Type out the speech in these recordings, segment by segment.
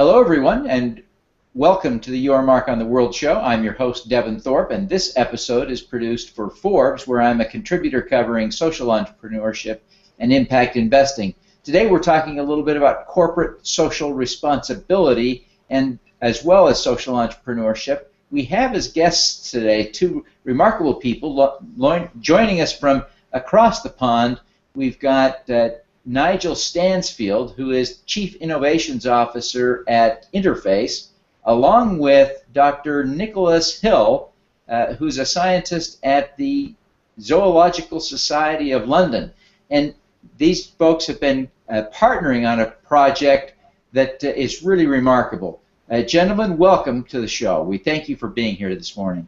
Hello, everyone, and welcome to the Your Mark on the World show. I'm your host, Devin Thorpe, and this episode is produced for Forbes, where I'm a contributor covering social entrepreneurship and impact investing. Today, we're talking a little bit about corporate social responsibility and as well as social entrepreneurship. We have as guests today two remarkable people joining us from across the pond. We've got Nigel Stansfield, who is Chief Innovations Officer at Interface, along with Dr. Nicholas Hill, who's a scientist at the Zoological Society of London. And these folks have been partnering on a project that is really remarkable. Gentlemen, welcome to the show. We thank you for being here this morning.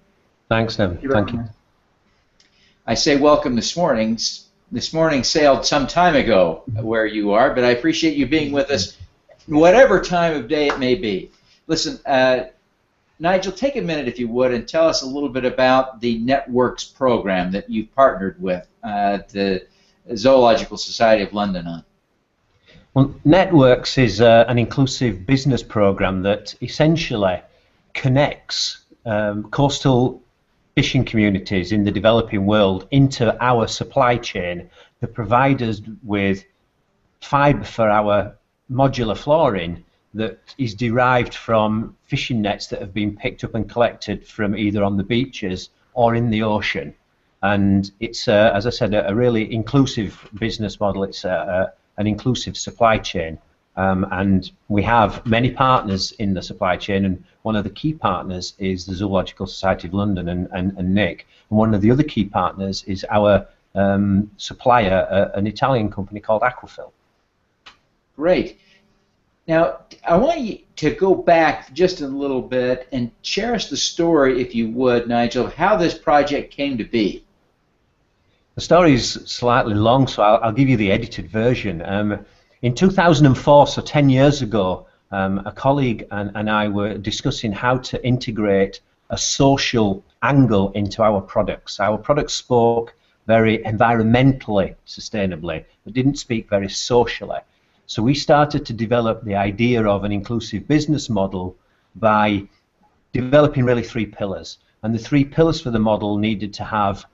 Thanks, Devin. Thank you. I say welcome this morning. This morning sailed some time ago where you are, but I appreciate you being with us whatever time of day it may be. Listen, Nigel, take a minute if you would and tell us a little bit about the Networks program that you've partnered with the Zoological Society of London on. Well, Networks is an inclusive business program that essentially connects coastal fishing communities in the developing world into our supply chain to provide us with fibre for our modular flooring that is derived from fishing nets that have been picked up and collected from either on the beaches or in the ocean. And it's, as I said, a really inclusive business model. It's an inclusive supply chain. And we have many partners in the supply chain, and one of the key partners is the Zoological Society of London and Nick. And one of the other key partners is our supplier, an Italian company called Aquafil. Great. Now, I want you to go back just a little bit and share us the story, if you would, Nigel, of how this project came to be. The story is slightly long, so I'll give you the edited version. In 2004, so 10 years ago, a colleague and I were discussing how to integrate a social angle into our products. Our products spoke very environmentally sustainably, but didn't speak very socially. So we started to develop the idea of an inclusive business model by developing really three pillars. And the three pillars for the model needed to have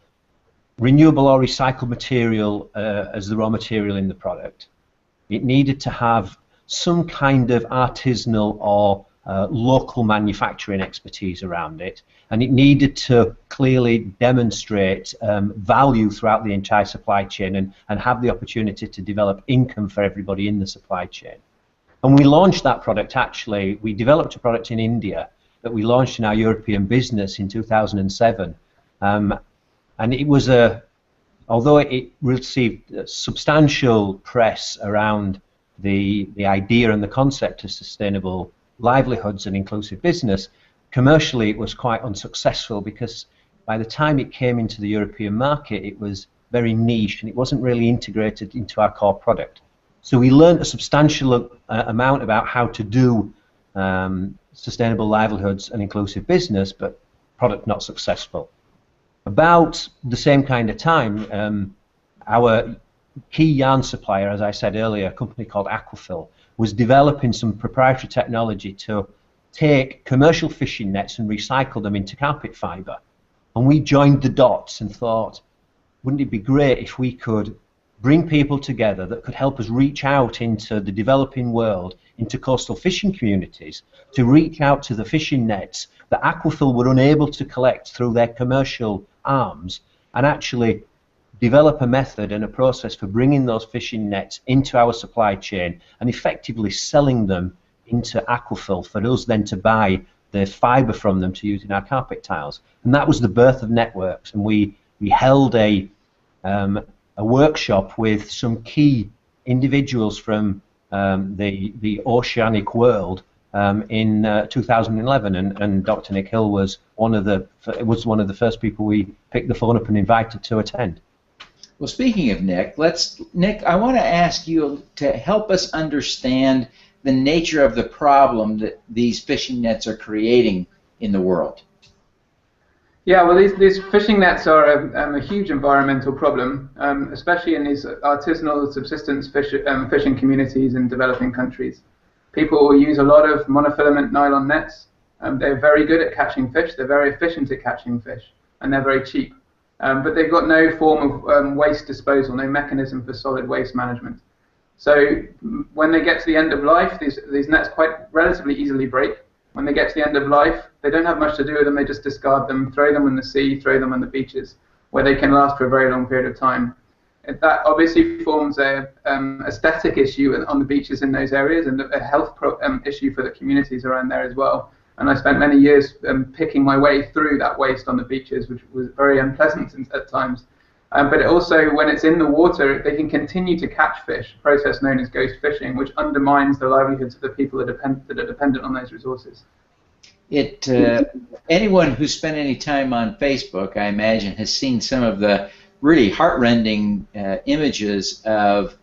renewable or recycled material as the raw material in the product. It needed to have some kind of artisanal or local manufacturing expertise around it, and it needed to clearly demonstrate value throughout the entire supply chain and have the opportunity to develop income for everybody in the supply chain. And we launched that product, actually. We developed a product in India that we launched in our European business in 2007. And it was although it received substantial press around the idea and the concept of sustainable livelihoods and inclusive business, commercially it was quite unsuccessful because by the time it came into the European market it was very niche and it wasn't really integrated into our core product. So we learned a substantial amount about how to do sustainable livelihoods and inclusive business, but product not successful. About the same kind of time, our key yarn supplier, as I said earlier, a company called Aquafil, was developing some proprietary technology to take commercial fishing nets and recycle them into carpet fibre. And we joined the dots and thought, wouldn't it be great if we could bring people together that could help us reach out into the developing world, into coastal fishing communities, to reach out to the fishing nets that Aquafil were unable to collect through their commercial arms, and actually develop a method and a process for bringing those fishing nets into our supply chain and effectively selling them into Aquafil for us then to buy the fibre from them to use in our carpet tiles. And that was the birth of Networks, and we held a workshop with some key individuals from the oceanic world in 2011, and Dr. Nick Hill was one of the first people we picked the phone up and invited to attend. Well, speaking of Nick, Nick, I want to ask you to help us understand the nature of the problem that these fishing nets are creating in the world. Yeah, well, these fishing nets are a huge environmental problem, especially in these artisanal subsistence fishing communities in developing countries. People will use a lot of monofilament nylon nets. They're very good at catching fish. They're very efficient at catching fish, and they're very cheap. But they've got no form of waste disposal, no mechanism for solid waste management. So when they get to the end of life, these nets quite relatively easily break. When they get to the end of life, they don't have much to do with them. They just discard them, throw them in the sea, throw them on the beaches, where they can last for a very long period of time. That obviously forms a aesthetic issue on the beaches in those areas, and a health issue for the communities around there as well. And I spent many years picking my way through that waste on the beaches, which was very unpleasant at times. But also, when it's in the water, they can continue to catch fish, a process known as ghost fishing, which undermines the livelihoods of the people that are dependent on those resources. Anyone who's spent any time on Facebook, I imagine, has seen some of the really heartrending images of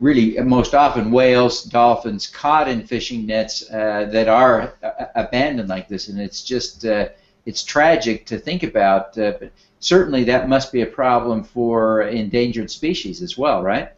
really most often whales, dolphins caught in fishing nets that are abandoned like this, and it's just it's tragic to think about. But certainly, that must be a problem for endangered species as well, right?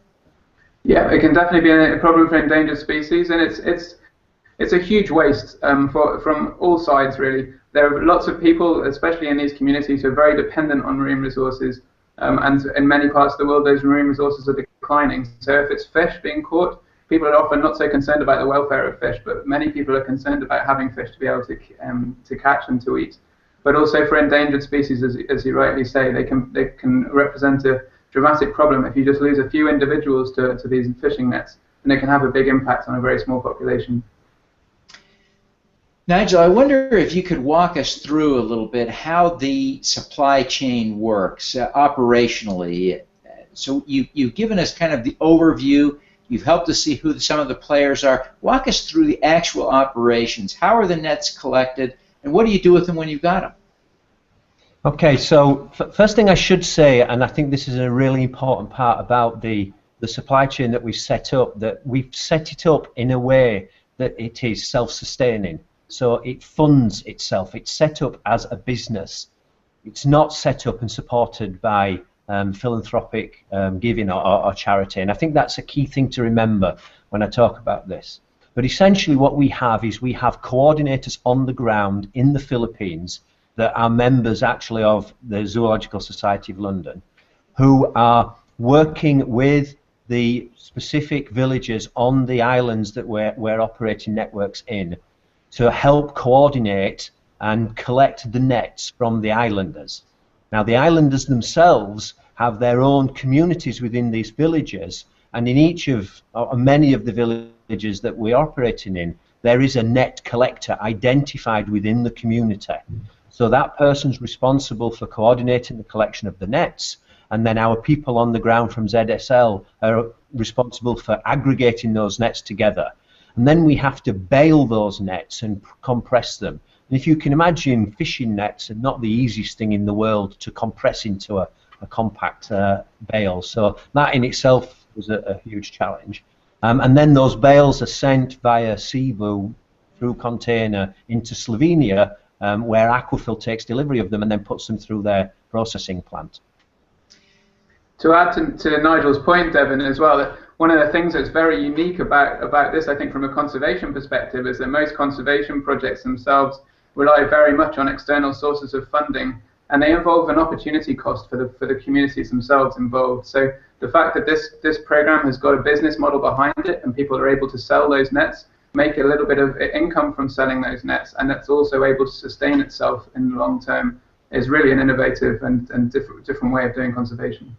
Yeah, it can definitely be a problem for endangered species, and it's a huge waste from all sides, really. There are lots of people, especially in these communities, who are very dependent on marine resources, and in many parts of the world, those marine resources are declining. So if it's fish being caught, people are often not so concerned about the welfare of fish, but many people are concerned about having fish to be able to catch and to eat. But also for endangered species, as you rightly say, they can represent a dramatic problem if you just lose a few individuals to these fishing nets, and it can have a big impact on a very small population. Nigel, I wonder if you could walk us through a little bit how the supply chain works operationally. So you've given us kind of the overview. You've helped us see who some of the players are. Walk us through the actual operations. How are the nets collected, and what do you do with them when you've got them? Okay, so first thing I should say, and I think this is a really important part about the supply chain that we've set up, that we've set it up in a way that it is self-sustaining. So it funds itself. It's set up as a business. It's not set up and supported by philanthropic giving or charity. And I think that's a key thing to remember when I talk about this. But essentially what we have is we have coordinators on the ground in the Philippines that are members actually of the Zoological Society of London, who are working with the specific villages on the islands that we're operating networks in, to help coordinate and collect the nets from the islanders. Now, the islanders themselves have their own communities within these villages, and in each of, or many of the villages that we're operating in, there is a net collector identified within the community. So that person's responsible for coordinating the collection of the nets, and then our people on the ground from ZSL are responsible for aggregating those nets together. And then we have to bale those nets and compress them. And if you can imagine, fishing nets are not the easiest thing in the world to compress into a compact bale. So that in itself was a huge challenge. And then those bales are sent via Cebu through container into Slovenia, where Aquafil takes delivery of them and then puts them through their processing plant. To add to Nigel's point, Devin, as well, that one of the things that's very unique about this, I think, from a conservation perspective, is that most conservation projects themselves rely very much on external sources of funding, and they involve an opportunity cost for the communities themselves involved. So the fact that this program has got a business model behind it, and people are able to sell those nets, make a little bit of income from selling those nets, and it's also able to sustain itself in the long term, is really an innovative and different way of doing conservation.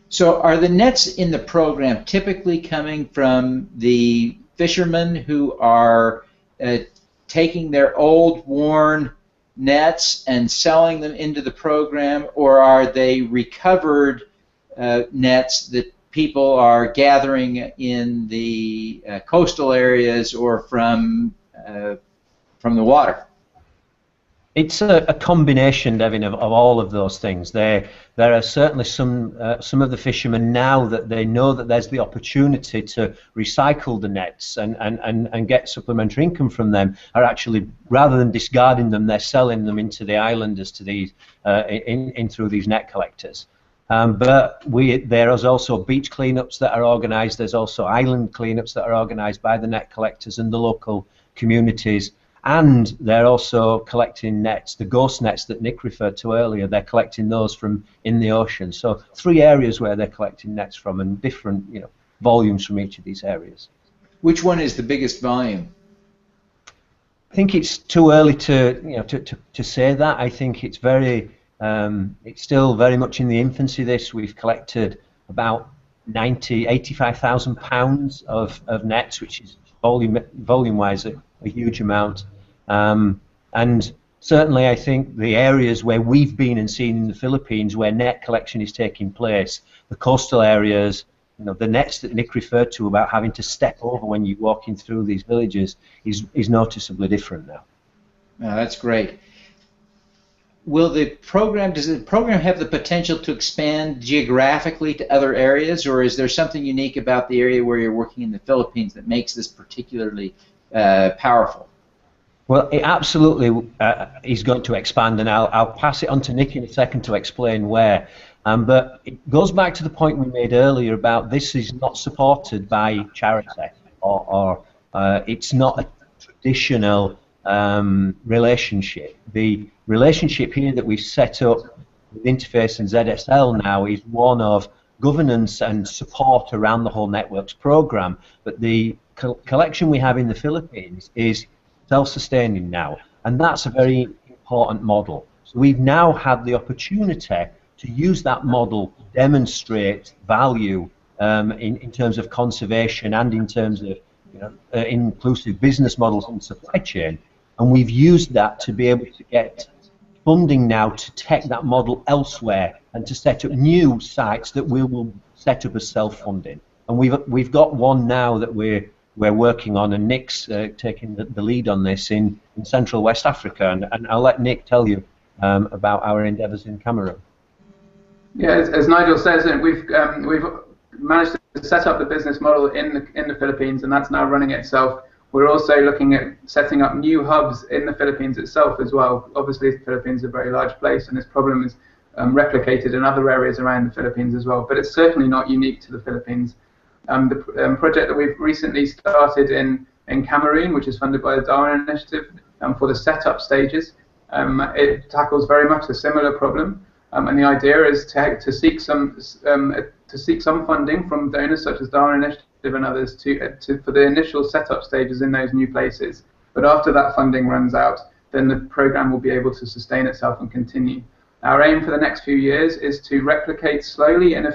So are the nets in the program typically coming from the fishermen who are taking their old, worn nets and selling them into the program, or are they recovered nets that people are gathering in the coastal areas or from the water? It's a combination, Devin, of all of those things. There are certainly some of the fishermen now that they know that there's the opportunity to recycle the nets and get supplementary income from them, are actually, rather than discarding them, they're selling them into the islanders to these in through these net collectors. But there is also beach cleanups that are organised. There's also island cleanups that are organised by the net collectors and the local communities. And they're also collecting nets, the ghost nets that Nick referred to earlier. They're collecting those from in the ocean. So 3 areas where they're collecting nets from, and different, volumes from each of these areas. Which one is the biggest volume? I think it's too early to say that. I think it's it's still very much in the infancy. We've collected about 85,000 pounds of nets, which is volume-wise a huge amount. And certainly I think the areas where we've been and seen in the Philippines where net collection is taking place, the coastal areas, the nets that Nick referred to about having to step over when you're walking through these villages is noticeably different now. That's great. Does the program have the potential to expand geographically to other areas, or is there something unique about the area where you're working in the Philippines that makes this particularly powerful? Well, it absolutely is going to expand, and I'll pass it on to Nick in a second to explain where. But it goes back to the point we made earlier about this is not supported by charity, or it's not a traditional relationship. The relationship here that we've set up with Interface and ZSL now is one of governance and support around the whole networks program, but the collection we have in the Philippines is self-sustaining now, and that's a very important model. So we've now had the opportunity to use that model to demonstrate value in terms of conservation and in terms of inclusive business models and supply chain, and we've used that to be able to get funding now to take that model elsewhere and to set up new sites that we will set up as self-funding. And we've got one now that we're working on, and Nick's taking the lead on this in Central West Africa, and I'll let Nick tell you about our endeavours in Cameroon. Yeah, as Nigel says, we've managed to set up the business model in the Philippines, and that's now running itself. We're also looking at setting up new hubs in the Philippines itself as well. Obviously, the Philippines is a very large place, and this problem is replicated in other areas around the Philippines as well. But it's certainly not unique to the Philippines. The project that we've recently started in Cameroon, which is funded by the Darwin Initiative, for the setup stages, it tackles very much a similar problem. And the idea is to seek some funding from donors such as Darwin Initiative and others for the initial setup stages in those new places. But after that funding runs out, then the program will be able to sustain itself and continue. Our aim for the next few years is to replicate slowly in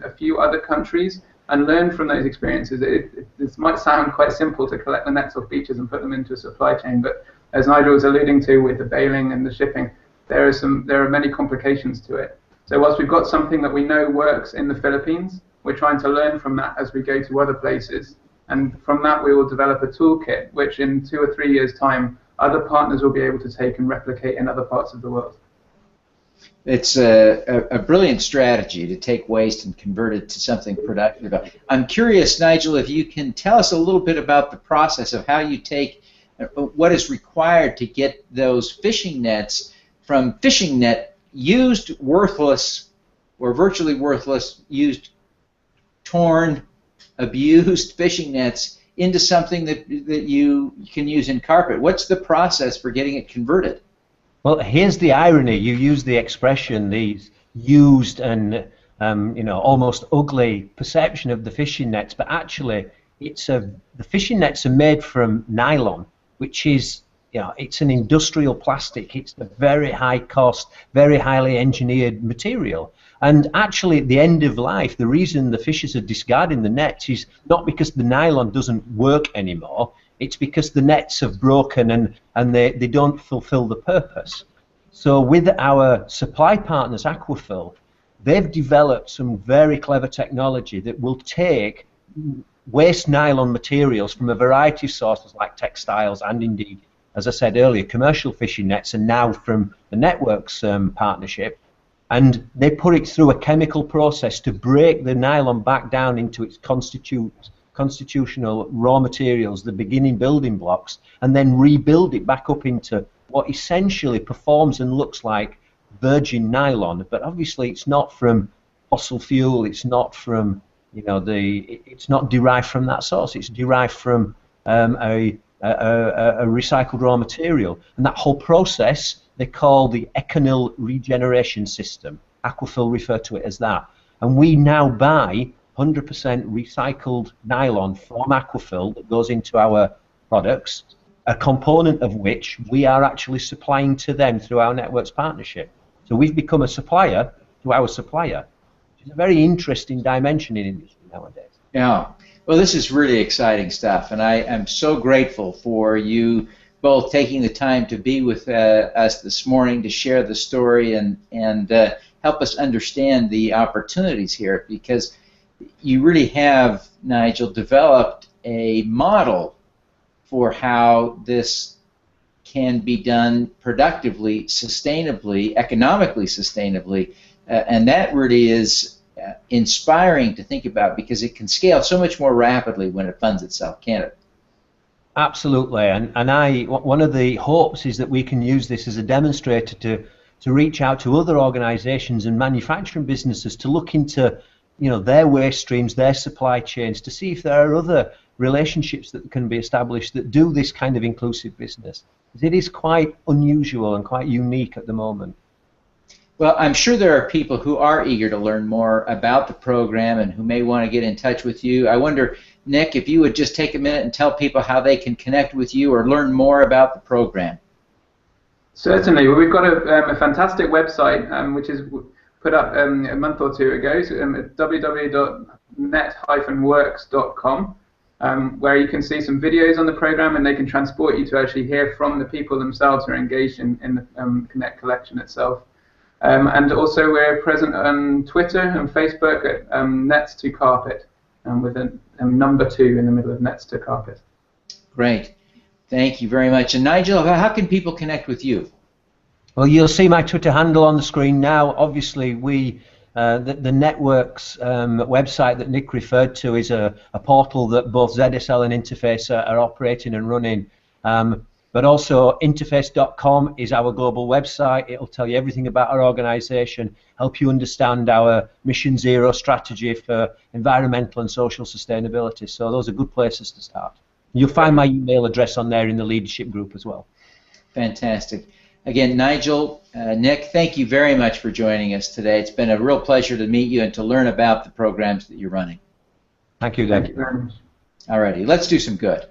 a few other countries and learn from those experiences. This might sound quite simple to collect the nets off beaches and put them into a supply chain, but as Nigel was alluding to with the bailing and the shipping, there are many complications to it. So whilst we've got something that we know works in the Philippines, we're trying to learn from that as we go to other places. And from that, we will develop a toolkit, which in 2 or 3 years' time, other partners will be able to take and replicate in other parts of the world. It's a brilliant strategy to take waste and convert it to something productive. I'm curious, Nigel, if you can tell us a little bit about the process of how you take what is required to get those fishing nets from fishing net used, worthless, or virtually worthless, used, torn, abused fishing nets into something that you can use in carpet. What's the process for getting it converted? Well, here's the irony. You use the expression, these used and almost ugly perception of the fishing nets, but actually the fishing nets are made from nylon, which is, it's an industrial plastic. It's a very high cost, very highly engineered material. And actually, at the end of life, the reason the fishers are discarding the nets is not because the nylon doesn't work anymore. It's because the nets have broken and they don't fulfill the purpose. So with our supply partners, Aquafil, they've developed some very clever technology that will take waste nylon materials from a variety of sources like textiles and indeed, as I said earlier, commercial fishing nets, and now from the Networks partnership, and they put it through a chemical process to break the nylon back down into its constitutional raw materials, the beginning building blocks, and then rebuild it back up into what essentially performs and looks like virgin nylon. But obviously it's not from fossil fuel. It's not from, it's not derived from that source. It's derived from a recycled raw material. And that whole process they call the Econil regeneration system. Aquafil refer to it as that. And we now buy 100% recycled nylon from Aquafil that goes into our products, a component of which we are actually supplying to them through our networks partnership. So we've become a supplier to our supplier, which is a very interesting dimension in industry nowadays. Yeah. Well, this is really exciting stuff, and I am so grateful for you both taking the time to be with us this morning to share the story and help us understand the opportunities here, because you really have, Nigel, developed a model for how this can be done productively, sustainably, economically sustainably, and that really is inspiring to think about, because it can scale so much more rapidly when it funds itself, can't it? Absolutely, and one of the hopes is that we can use this as a demonstrator to reach out to other organisations and manufacturing businesses to look into their waste streams, their supply chains, to see if there are other relationships that can be established that do this kind of inclusive business. It is quite unusual and quite unique at the moment. Well, I'm sure there are people who are eager to learn more about the program and who may want to get in touch with you. I wonder, Nick, if you would just take a minute and tell people how they can connect with you or learn more about the program. Certainly. Well, we've got a fantastic website which is put up a month or two ago, so, at www.net-works.com, where you can see some videos on the program, and they can transport you to actually hear from the people themselves who are engaged in the Connect collection itself. And also we're present on Twitter and Facebook at Nets to Carpet, with a number 2 in the middle of Nets to Carpet. Great. Thank you very much. And Nigel, how can people connect with you? Well, you'll see my Twitter handle on the screen now. Obviously, the networks website that Nick referred to is a portal that both ZSL and Interface are operating and running. But also interface.com is our global website. It'll tell you everything about our organisation, help you understand our Mission Zero strategy for environmental and social sustainability. So those are good places to start. You'll find my email address on there in the leadership group as well. Fantastic. Again, Nigel, Nick, thank you very much for joining us today. It's been a real pleasure to meet you and to learn about the programs that you're running. Thank you, Devin. Thank you very much. All righty, let's do some good.